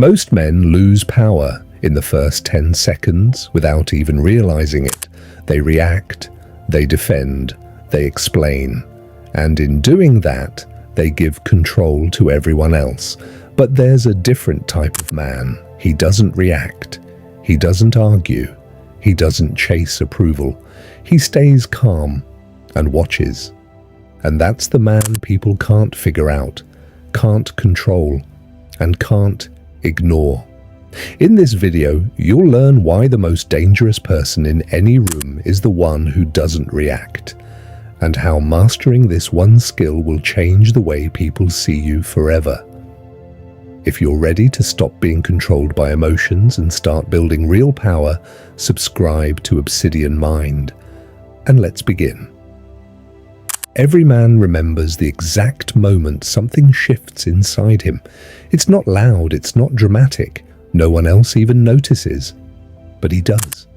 Most men lose power in the first 10 seconds without even realizing it. They react, they defend, they explain, and in doing that, they give control to everyone else. But there's a different type of man. He doesn't react. He doesn't argue. He doesn't chase approval. He stays calm and watches. And that's the man people can't figure out, can't control, and can't ignore. In this video, you'll learn why the most dangerous person in any room is the one who doesn't react, and how mastering this one skill will change the way people see you forever. If you're ready to stop being controlled by emotions and start building real power, subscribe to Obsidian Mind. And let's begin. Every man remembers the exact moment something shifts inside him. It's not loud, it's not dramatic. No one else even notices. But he does.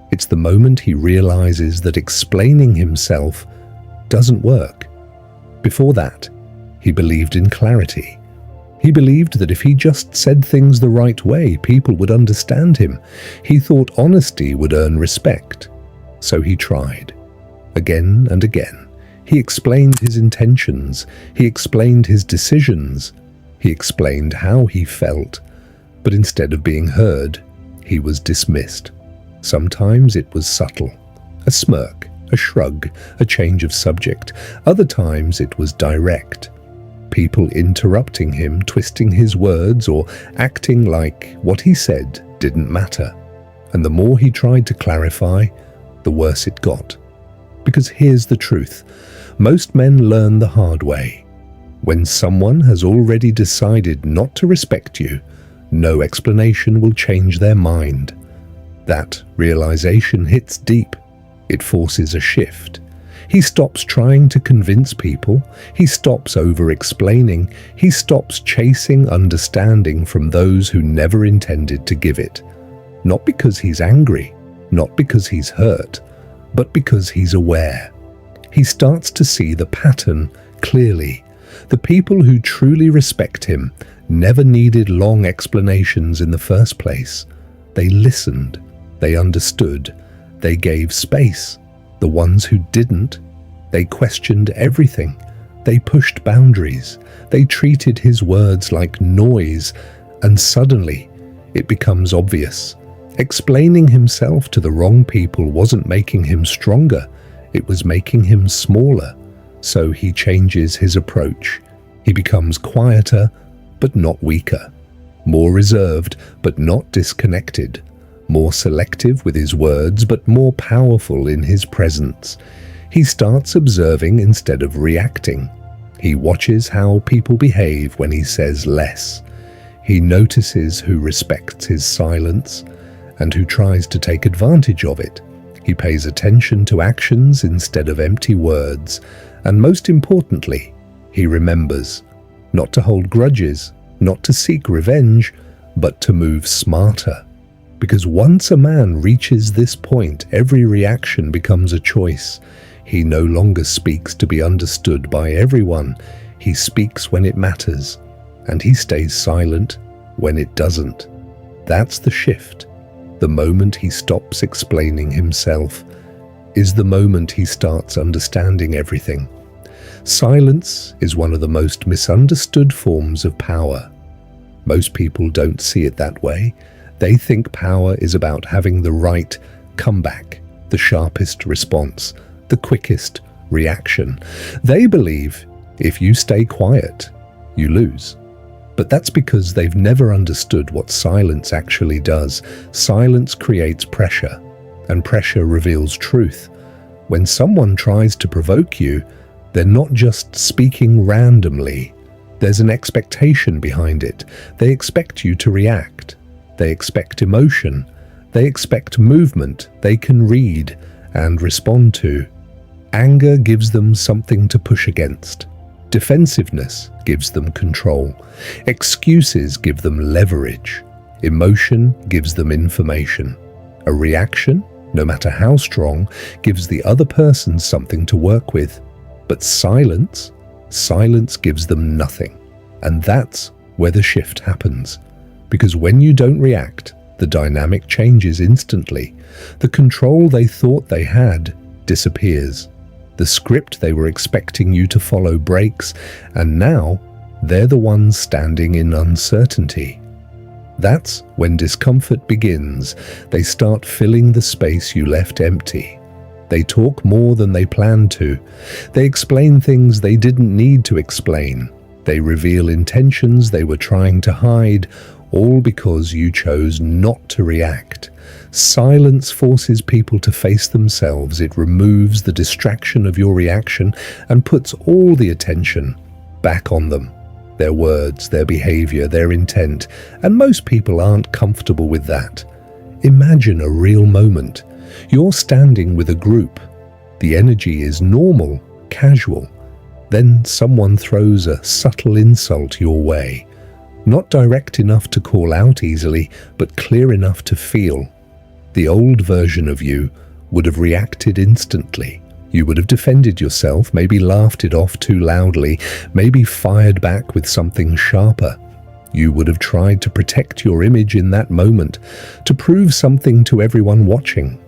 It's the moment he realizes that explaining himself doesn't work. Before that, he believed in clarity. He believed that if he just said things the right way, people would understand him. He thought honesty would earn respect. So he tried. Again and again. He explained his intentions. He explained his decisions. He explained how he felt. But instead of being heard, he was dismissed. Sometimes it was subtle. A smirk, a shrug, a change of subject. Other times it was direct. People interrupting him, twisting his words, or acting like what he said didn't matter. And the more he tried to clarify, the worse it got. Because here's the truth. Most men learn the hard way. When someone has already decided not to respect you, no explanation will change their mind. That realization hits deep. It forces a shift. He stops trying to convince people. He stops over-explaining. He stops chasing understanding from those who never intended to give it. Not because he's angry, not because he's hurt, but because he's aware. He starts to see the pattern clearly. The people who truly respect him never needed long explanations in the first place. They listened, they understood, they gave space. The ones who didn't, they questioned everything. They pushed boundaries. They treated his words like noise, and suddenly it becomes obvious. Explaining himself to the wrong people wasn't making him stronger, it was making him smaller. So he changes his approach. He becomes quieter, but not weaker. More reserved, but not disconnected. More selective with his words, but more powerful in his presence. He starts observing instead of reacting. He watches how people behave when he says less. He notices who respects his silence and who tries to take advantage of it. He pays attention to actions instead of empty words. And most importantly, he remembers not to hold grudges, not to seek revenge, but to move smarter. Because once a man reaches this point, every reaction becomes a choice. He no longer speaks to be understood by everyone. He speaks when it matters, and he stays silent when it doesn't. That's the shift. The moment he stops explaining himself is the moment he starts understanding everything. Silence is one of the most misunderstood forms of power. Most people don't see it that way. They think power is about having the right comeback, the sharpest response, the quickest reaction. They believe if you stay quiet, you lose. But that's because they've never understood what silence actually does. Silence creates pressure, and pressure reveals truth. When someone tries to provoke you, they're not just speaking randomly. There's an expectation behind it. They expect you to react. They expect emotion. They expect movement they can read and respond to. Anger gives them something to push against. Defensiveness gives them control. Excuses give them leverage. Emotion gives them information. A reaction, no matter how strong, gives the other person something to work with. But silence gives them nothing. And that's where the shift happens. Because when you don't react, the dynamic changes instantly. The control they thought they had disappears. The script they were expecting you to follow breaks, and now they're the ones standing in uncertainty. That's when discomfort begins. They start filling the space you left empty. They talk more than they planned to. They explain things they didn't need to explain. They reveal intentions they were trying to hide, all because you chose not to react. Silence forces people to face themselves. It removes the distraction of your reaction and puts all the attention back on them. Their words, their behavior, their intent, and most people aren't comfortable with that. Imagine a real moment. You're standing with a group. The energy is normal, casual. Then someone throws a subtle insult your way. Not direct enough to call out easily, but clear enough to feel. The old version of you would have reacted instantly. You would have defended yourself, maybe laughed it off too loudly, maybe fired back with something sharper. You would have tried to protect your image in that moment, to prove something to everyone watching.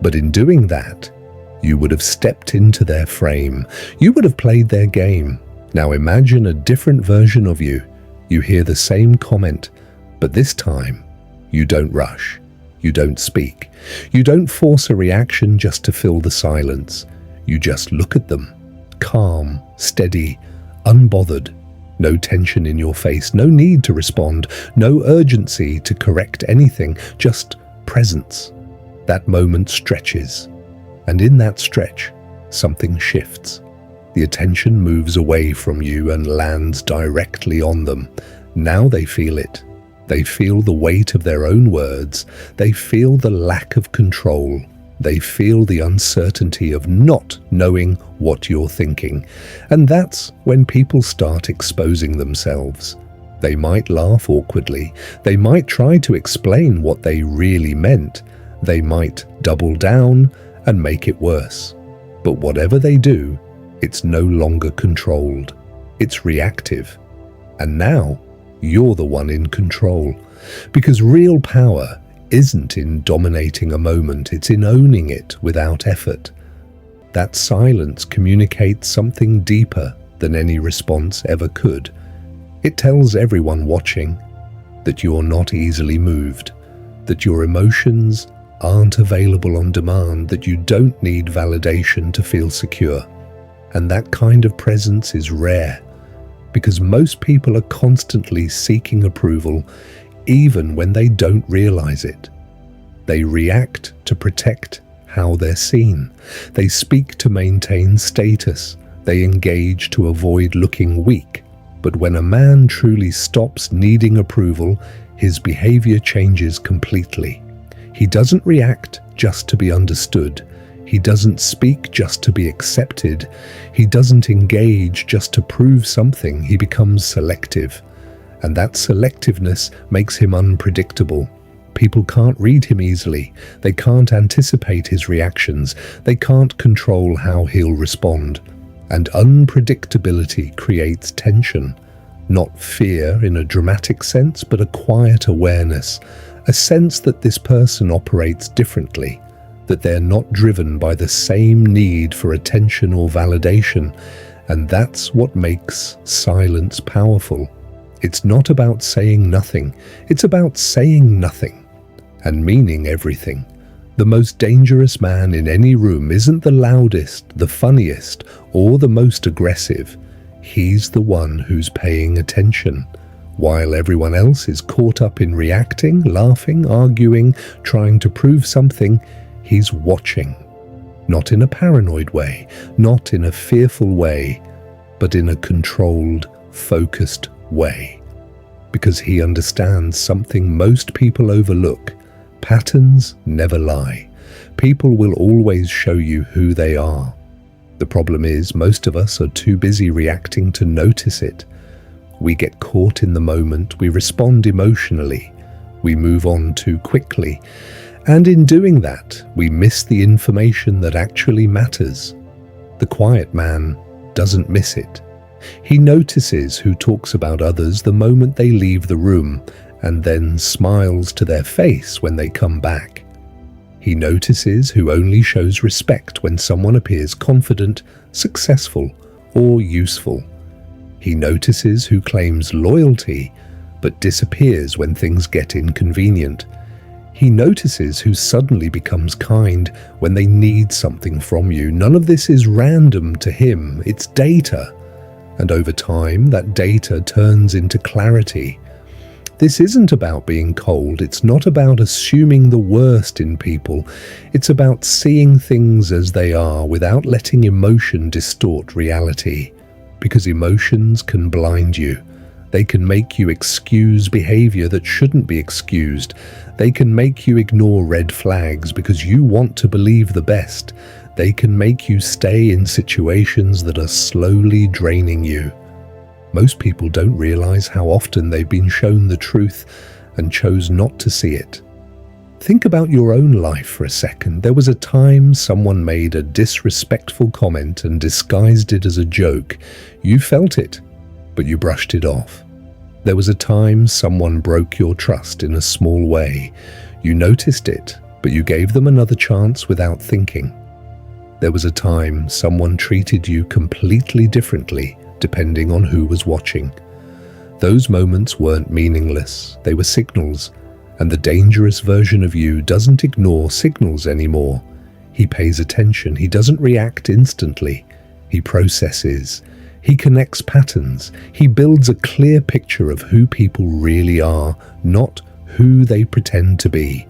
But in doing that, you would have stepped into their frame. You would have played their game. Now imagine a different version of you. You hear the same comment, but this time, you don't rush. You don't speak. You don't force a reaction just to fill the silence. You just look at them, calm, steady, unbothered. No tension in your face, no need to respond, no urgency to correct anything, just presence. That moment stretches, and in that stretch, something shifts. The attention moves away from you and lands directly on them. Now they feel it. They feel the weight of their own words. They feel the lack of control. They feel the uncertainty of not knowing what you're thinking. And that's when people start exposing themselves. They might laugh awkwardly. They might try to explain what they really meant. They might double down and make it worse. But whatever they do, it's no longer controlled. It's reactive. And now, you're the one in control. Because real power isn't in dominating a moment, it's in owning it without effort. That silence communicates something deeper than any response ever could. It tells everyone watching that you're not easily moved, that your emotions aren't available on demand, that you don't need validation to feel secure. And that kind of presence is rare, because most people are constantly seeking approval, even when they don't realize it. They react to protect how they're seen. They speak to maintain status. They engage to avoid looking weak. But when a man truly stops needing approval, his behavior changes completely. He doesn't react just to be understood. He doesn't speak just to be accepted. He doesn't engage just to prove something. He becomes selective. And that selectiveness makes him unpredictable. People can't read him easily. They can't anticipate his reactions. They can't control how he'll respond. And unpredictability creates tension. Not fear in a dramatic sense, but a quiet awareness. A sense that this person operates differently, that they're not driven by the same need for attention or validation, and that's what makes silence powerful. It's not about saying nothing, it's about saying nothing and meaning everything. The most dangerous man in any room isn't the loudest, the funniest, or the most aggressive. He's the one who's paying attention. While everyone else is caught up in reacting, laughing, arguing, trying to prove something, he's watching. Not in a paranoid way, not in a fearful way, but in a controlled, focused way. Because he understands something most people overlook. Patterns never lie. People will always show you who they are. The problem is, most of us are too busy reacting to notice it. We get caught in the moment, we respond emotionally, we move on too quickly, and in doing that, we miss the information that actually matters. The quiet man doesn't miss it. He notices who talks about others the moment they leave the room, and then smiles to their face when they come back. He notices who only shows respect when someone appears confident, successful, or useful. He notices who claims loyalty but disappears when things get inconvenient. He notices who suddenly becomes kind when they need something from you. None of this is random to him, it's data. And over time, that data turns into clarity. This isn't about being cold, it's not about assuming the worst in people. It's about seeing things as they are without letting emotion distort reality. Because emotions can blind you. They can make you excuse behavior that shouldn't be excused. They can make you ignore red flags because you want to believe the best. They can make you stay in situations that are slowly draining you. Most people don't realize how often they've been shown the truth and chose not to see it. Think about your own life for a second. There was a time someone made a disrespectful comment and disguised it as a joke. You felt it, but you brushed it off. There was a time someone broke your trust in a small way. You noticed it, but you gave them another chance without thinking. There was a time someone treated you completely differently, depending on who was watching. Those moments weren't meaningless, they were signals, and the dangerous version of you doesn't ignore signals anymore. He pays attention, he doesn't react instantly, he processes, he connects patterns, he builds a clear picture of who people really are, not who they pretend to be.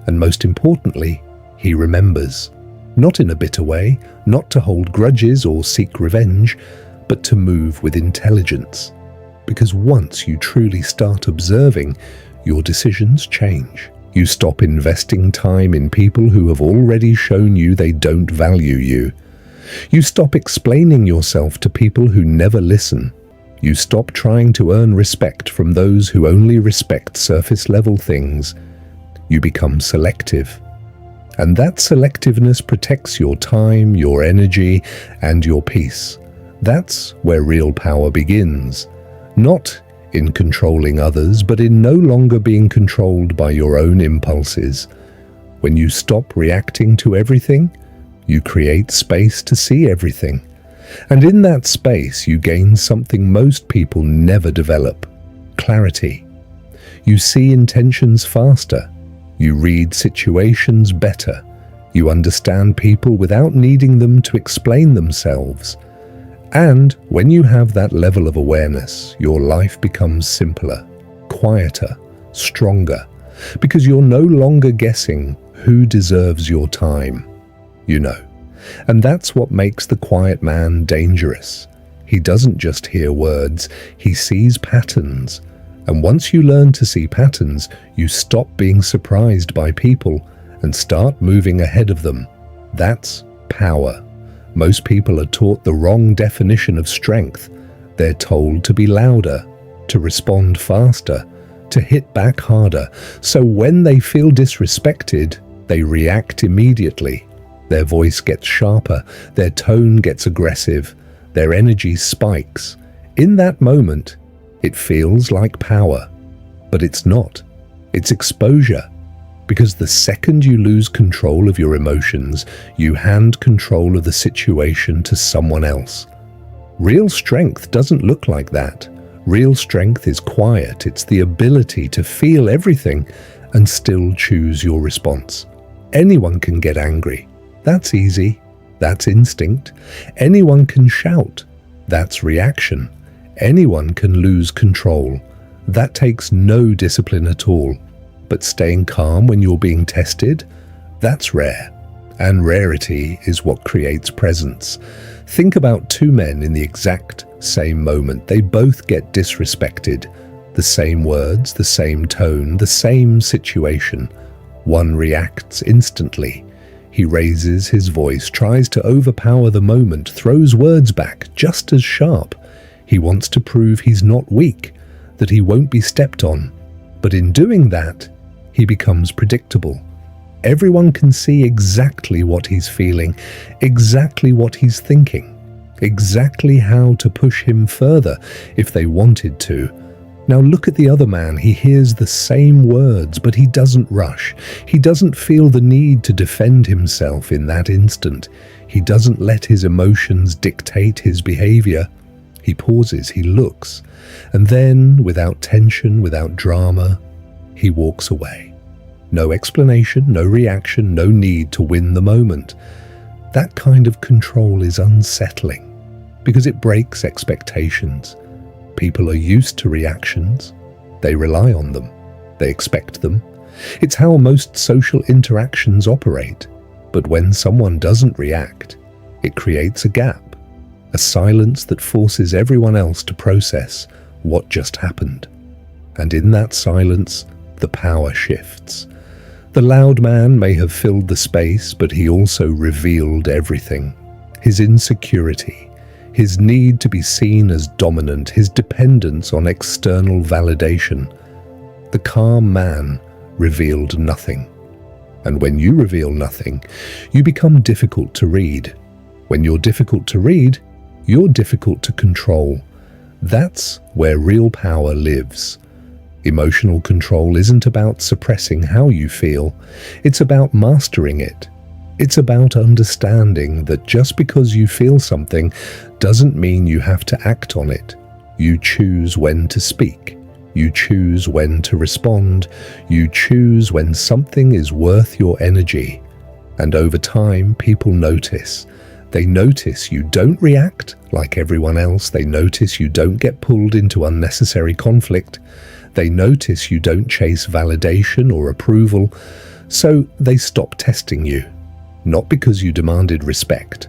And most importantly, he remembers. Not in a bitter way, not to hold grudges or seek revenge, but to move with intelligence. Because once you truly start observing, your decisions change. You stop investing time in people who have already shown you they don't value you. You stop explaining yourself to people who never listen. You stop trying to earn respect from those who only respect surface-level things. You become selective. And that selectiveness protects your time, your energy, and your peace. That's where real power begins. Not in controlling others, but in no longer being controlled by your own impulses. When you stop reacting to everything, you create space to see everything. And in that space, you gain something most people never develop: clarity. You see intentions faster. You read situations better. You understand people without needing them to explain themselves. And when you have that level of awareness, your life becomes simpler, quieter, stronger, because you're no longer guessing who deserves your time. You know. And that's what makes the quiet man dangerous. He doesn't just hear words, he sees patterns. And once you learn to see patterns, you stop being surprised by people and start moving ahead of them. That's power. Most people are taught the wrong definition of strength. They're told to be louder, to respond faster, to hit back harder. So when they feel disrespected, they react immediately. Their voice gets sharper, their tone gets aggressive, their energy spikes. In that moment, it feels like power, but it's not. It's exposure. Because the second you lose control of your emotions, you hand control of the situation to someone else. Real strength doesn't look like that. Real strength is quiet. It's the ability to feel everything and still choose your response. Anyone can get angry. That's easy. That's instinct. Anyone can shout. That's reaction. Anyone can lose control. That takes no discipline at all. But staying calm when you're being tested, that's rare. And rarity is what creates presence. Think about two men in the exact same moment. They both get disrespected. The same words, the same tone, the same situation. One reacts instantly. He raises his voice, tries to overpower the moment, throws words back just as sharp. He wants to prove he's not weak, that he won't be stepped on. But in doing that, he becomes predictable. Everyone can see exactly what he's feeling, exactly what he's thinking, exactly how to push him further if they wanted to. Now look at the other man. He hears the same words, but he doesn't rush. He doesn't feel the need to defend himself in that instant. He doesn't let his emotions dictate his behavior. He pauses, he looks, and then, without tension, without drama, he walks away. No explanation, no reaction, no need to win the moment. That kind of control is unsettling because it breaks expectations. People are used to reactions. They rely on them. They expect them. It's how most social interactions operate. But when someone doesn't react, it creates a gap, a silence that forces everyone else to process what just happened. And in that silence, the power shifts. The loud man may have filled the space, but he also revealed everything. His insecurity, his need to be seen as dominant, his dependence on external validation. The calm man revealed nothing. And when you reveal nothing, you become difficult to read. When you're difficult to read, you're difficult to control. That's where real power lives. Emotional control isn't about suppressing how you feel. It's about mastering it. It's about understanding that just because you feel something doesn't mean you have to act on it. You choose when to speak. You choose when to respond. You choose when something is worth your energy. And over time, people notice. They notice you don't react like everyone else. They notice you don't get pulled into unnecessary conflict. They notice you don't chase validation or approval. So they stop testing you. Not because you demanded respect,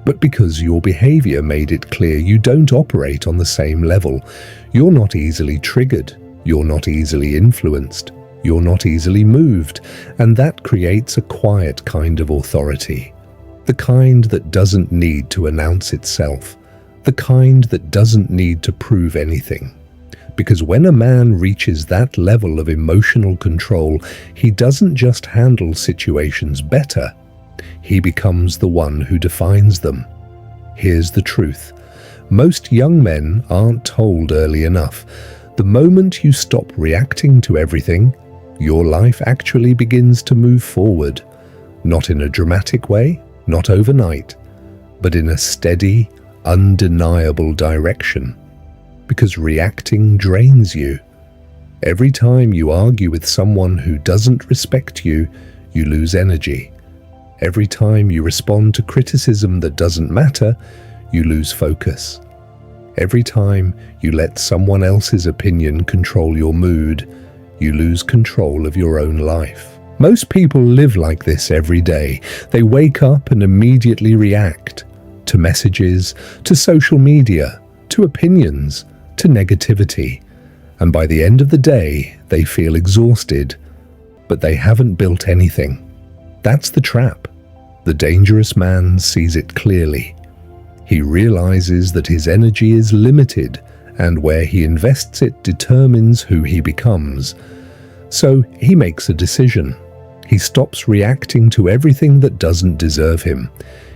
but because your behavior made it clear you don't operate on the same level. You're not easily triggered. You're not easily influenced. You're not easily moved. And that creates a quiet kind of authority. The kind that doesn't need to announce itself. The kind that doesn't need to prove anything. Because when a man reaches that level of emotional control, he doesn't just handle situations better. He becomes the one who defines them. Here's the truth. Most young men aren't told early enough. The moment you stop reacting to everything, your life actually begins to move forward. Not in a dramatic way, not overnight, but in a steady, undeniable direction. Because reacting drains you. Every time you argue with someone who doesn't respect you, you lose energy. Every time you respond to criticism that doesn't matter, you lose focus. Every time you let someone else's opinion control your mood, you lose control of your own life. Most people live like this every day. They wake up and immediately react to messages, to social media, to opinions, to negativity. And by the end of the day, they feel exhausted, but they haven't built anything. That's the trap. The dangerous man sees it clearly. He realizes that his energy is limited, and where he invests it determines who he becomes. So he makes a decision. He stops reacting to everything that doesn't deserve him.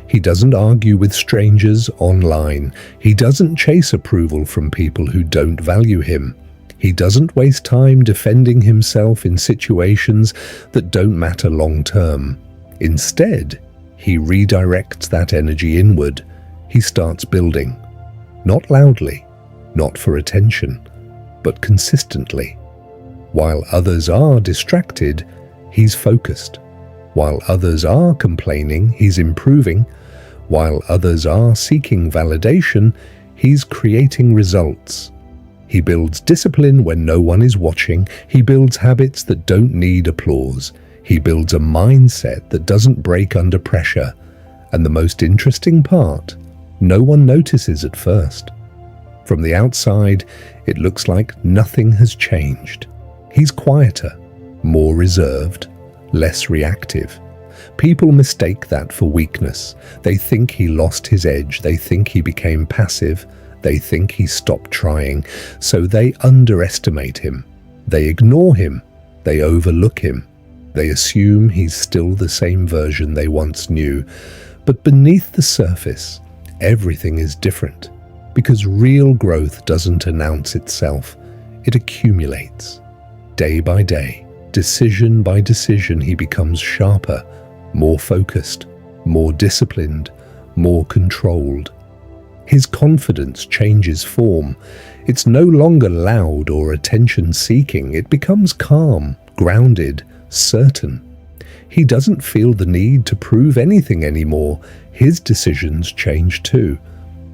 He doesn't argue with strangers online. He doesn't chase approval from people who don't value him. He doesn't waste time defending himself in situations that don't matter long term. Instead, he redirects that energy inward. He starts building. Not loudly, not for attention, but consistently. While others are distracted, he's focused. While others are complaining, he's improving. While others are seeking validation, he's creating results. He builds discipline when no one is watching. He builds habits that don't need applause. He builds a mindset that doesn't break under pressure. And the most interesting part, no one notices at first. From the outside, it looks like nothing has changed. He's quieter, more reserved, less reactive. People mistake that for weakness. They think he lost his edge. They think he became passive. They think he stopped trying. So they underestimate him. They ignore him. They overlook him. They assume he's still the same version they once knew. But beneath the surface, everything is different. Because real growth doesn't announce itself. it accumulates. Day by day, decision by decision, he becomes sharper, more focused, more disciplined, more controlled. His confidence changes form. It's no longer loud or attention-seeking. It becomes calm, grounded, certain. He doesn't feel the need to prove anything anymore. His decisions change too.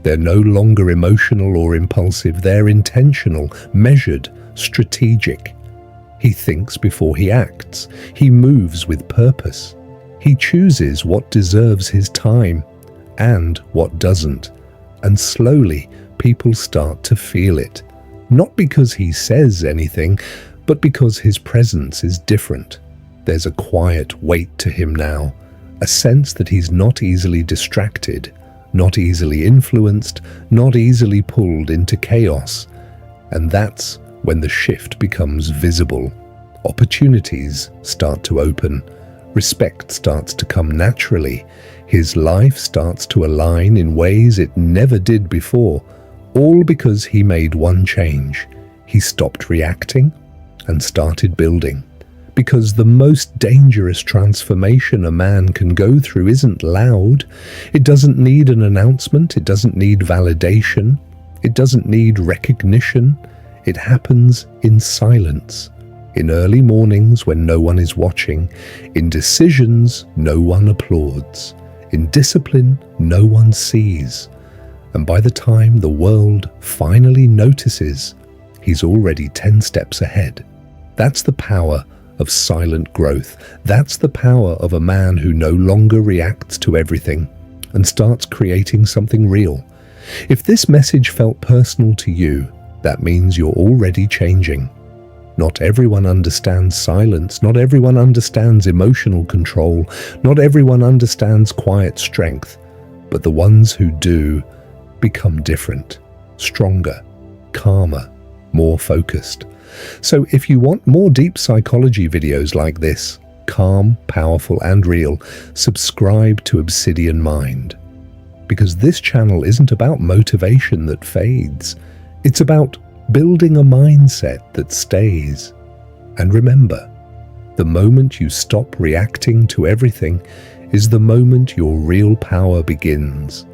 They're no longer emotional or impulsive. They're intentional, measured, strategic. He thinks before he acts. He moves with purpose. He chooses what deserves his time and what doesn't. And slowly, people start to feel it. Not because he says anything, but because his presence is different. There's a quiet weight to him now, a sense that he's not easily distracted, not easily influenced, not easily pulled into chaos. And that's when the shift becomes visible. Opportunities start to open. Respect starts to come naturally. His life starts to align in ways it never did before, all because he made one change. He stopped reacting and started building. Because the most dangerous transformation a man can go through isn't loud. It doesn't need an announcement. It doesn't need validation. It doesn't need recognition. It happens in silence. In early mornings when no one is watching. In decisions no one applauds. In discipline no one sees. And by the time the world finally notices, he's already 10 steps ahead. That's the power of silent growth. That's the power of a man who no longer reacts to everything and starts creating something real. If this message felt personal to you, that means you're already changing. Not everyone understands silence. Not everyone understands emotional control. Not everyone understands quiet strength. But the ones who do become different, stronger, calmer, more focused. So if you want more deep psychology videos like this, calm, powerful, and real, subscribe to Obsidian Mind. Because this channel isn't about motivation that fades. It's about building a mindset that stays. And remember, the moment you stop reacting to everything is the moment your real power begins.